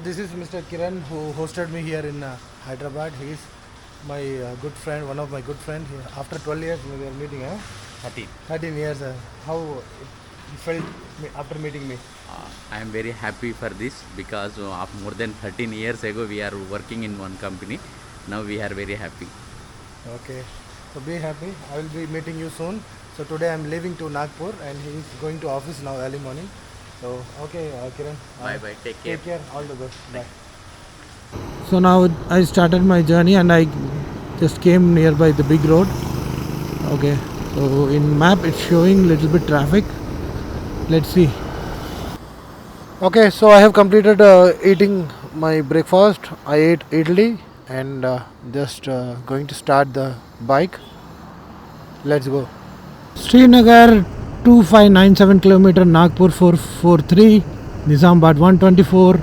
this is Mr. Kiran who hosted me here in Hyderabad. He is my good friend, one of my good friends. After 12 years we are meeting, 13. 13 years. How it felt after meeting me? I am very happy for this because of more than 13 years ago we are working in one company. Now we are very happy. Okay, so be happy. I will be meeting you soon. So today I am leaving to Nagpur and he is going to office now early morning. So okay, Kiran. Bye bye. Take care. Take care. All the best. Bye. So now I started my journey and I just came nearby the big road. Okay, so in map it's showing little bit traffic. Let's see. Okay, so I have completed eating my breakfast. I ate idli and just going to start the bike. Let's go. Srinagar 2597 kilometer, Nagpur 443, Nizamabad 124,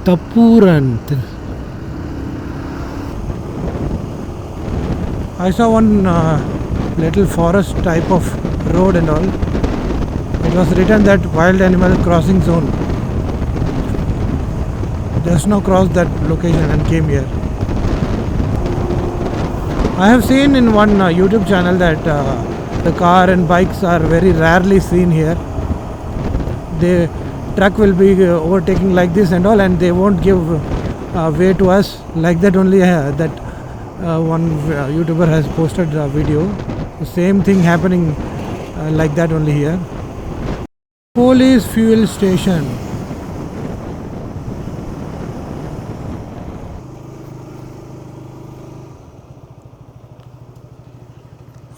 Tapuran. I saw one little forest type of road and all. It was written that wild animal crossing zone. Just now crossed that location and came here. I have seen in one YouTube channel that the car and bikes are very rarely seen here. The truck will be overtaking like this and all, and they won't give way to us. Like that only that one YouTuber has posted a video. The same thing happening like that only here. Police fuel station.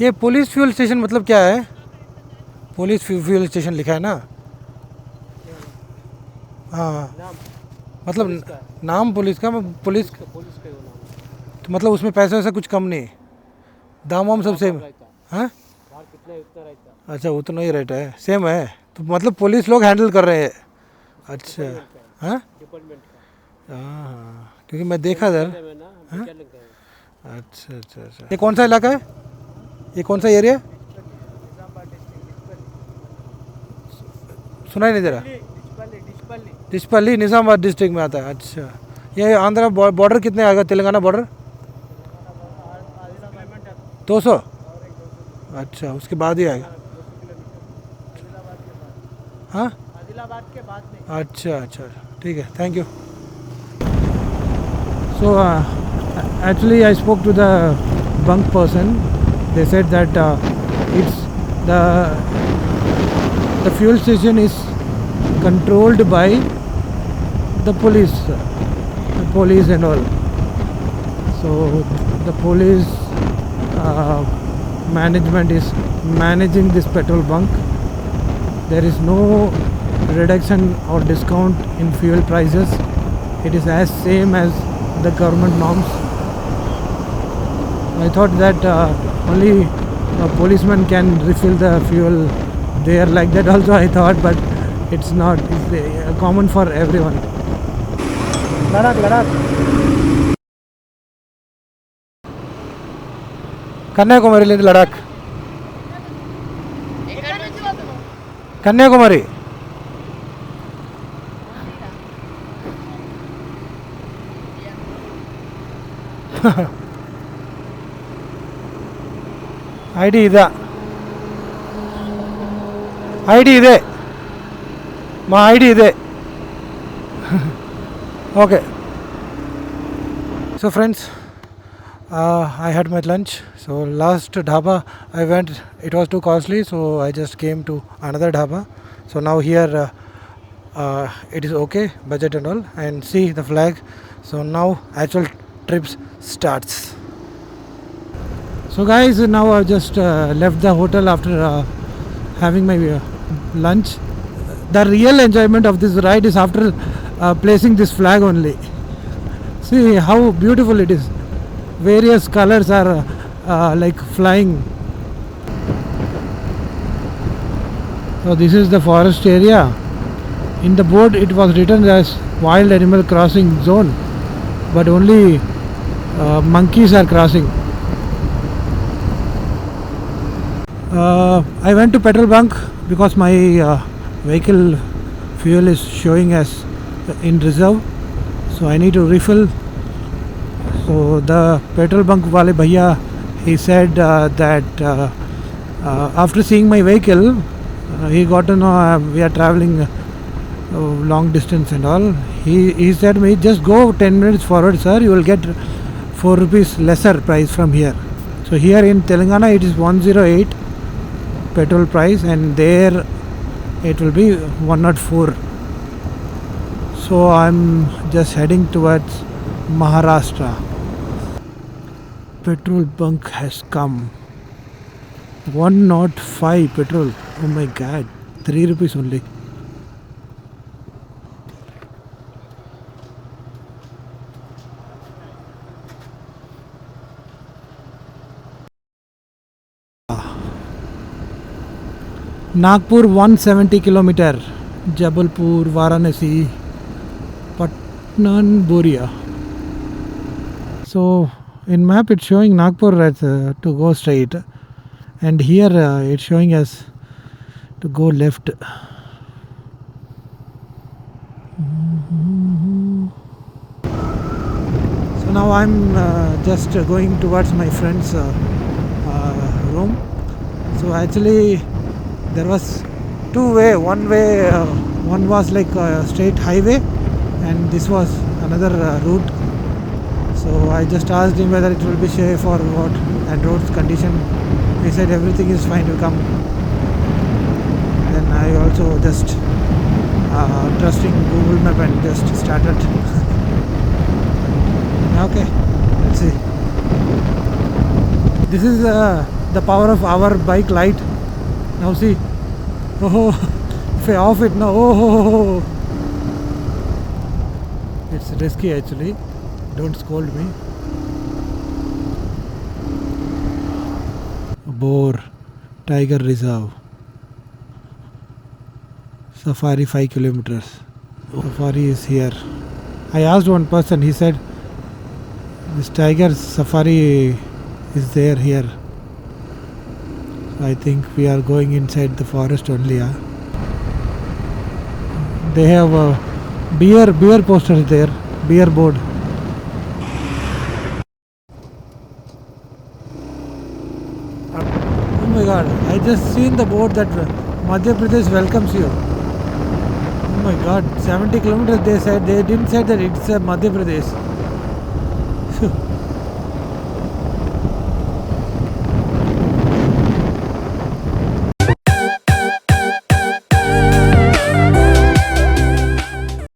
ये police fuel station मतलब क्या है? Police fuel station लिखा है ना? हाँ, मतलब नाम पुलिस का, पुलिस तो मतलब उसमें पैसा वैसा कुछ कम नहीं, दाम वाम सब सेम? हाँ, अच्छा उतना ही रेट है, सेम है, तो मतलब पुलिस लोग हैंडल कर रहे हैं. अच्छा, हाँ हाँ, क्योंकि मैं देखा इधर. अच्छा अच्छा अच्छा. ये कौन सा इलाका है? ये कौन सा एरिया? सुना ही नहीं दे रहा. डिस्पल्ली निज़ामाबाद डिस्ट्रिक्ट में आता है. अच्छा, ये आंध्रा बॉर्डर कितने आएगा? तेलंगाना बॉर्डर 200. अच्छा, उसके बाद ही आएगा. हाँ, अच्छा अच्छा, ठीक है, thank you. So actually I spoke to the bunk person. They said that it's the fuel station is controlled by the police and all. So the police management is managing this petrol bunk. There is no reduction or discount in fuel prices. It is as same as the government norms. I thought that only a policeman can refill the fuel there, like that also I thought, but it's not. It's common for everyone. Ladak. Kanyakumari లేదు Ladakh. Kanyakumari. ID ఇదా? ID ఇదే, మా ID ఇదే. Okay. So friends, I had my lunch. So last dhaba I went, it was too costly, so I just came to another dhaba. So now here it is okay, budget and all, and see the flag. So now actual trips starts. So guys, now I've just left the hotel after having my lunch. The real enjoyment of this ride is after placing this flag only. See how beautiful it is. Various colors are like flying. So this is the forest area. In the board it was written as wild animal crossing zone, but only monkeys are crossing. I went to petrol bunk because my vehicle fuel is showing as in reserve. So I need to refill. So the petrol bunk wale bhaiya, he said that after seeing my vehicle, he got to know we are traveling long distance and all. He said me, just go 10 minutes forward, sir, you will get 4 rupees lesser price from here. So here in Telangana it is 108 petrol price, and there it will be 104. So I'm just heading towards Maharashtra. Petrol bunk has come. 105 petrol. Oh my god, 3 rupees only. Nagpur 170 kilometer, Jabalpur, Varanasi, Patnan, Boria. So in map it's showing Nagpur as to go straight, and here it's showing us to go left. So now I'm just going towards my friend's room. So actually there was two way. One was like a straight highway, and this was another route. So I just asked him whether it will be safe or what, and road's condition. He said everything is fine to come. Then I also just trusting Google Map and just started. Okay, let's see. This is the power of our bike light. Now see, oh, if I off it now, oh, it's risky actually. Don't scold me. BOR Tiger Reserve. Safari 5 kilometers. Safari is here. I asked one person, he said this tiger safari is there here. I think we are going inside the forest only. They have a beer posters there, beer board. Oh my god, I just seen the board that Madhya Pradesh welcomes you. Oh my god, 70 kilometers they said. They didn't say that it's Madhya Pradesh.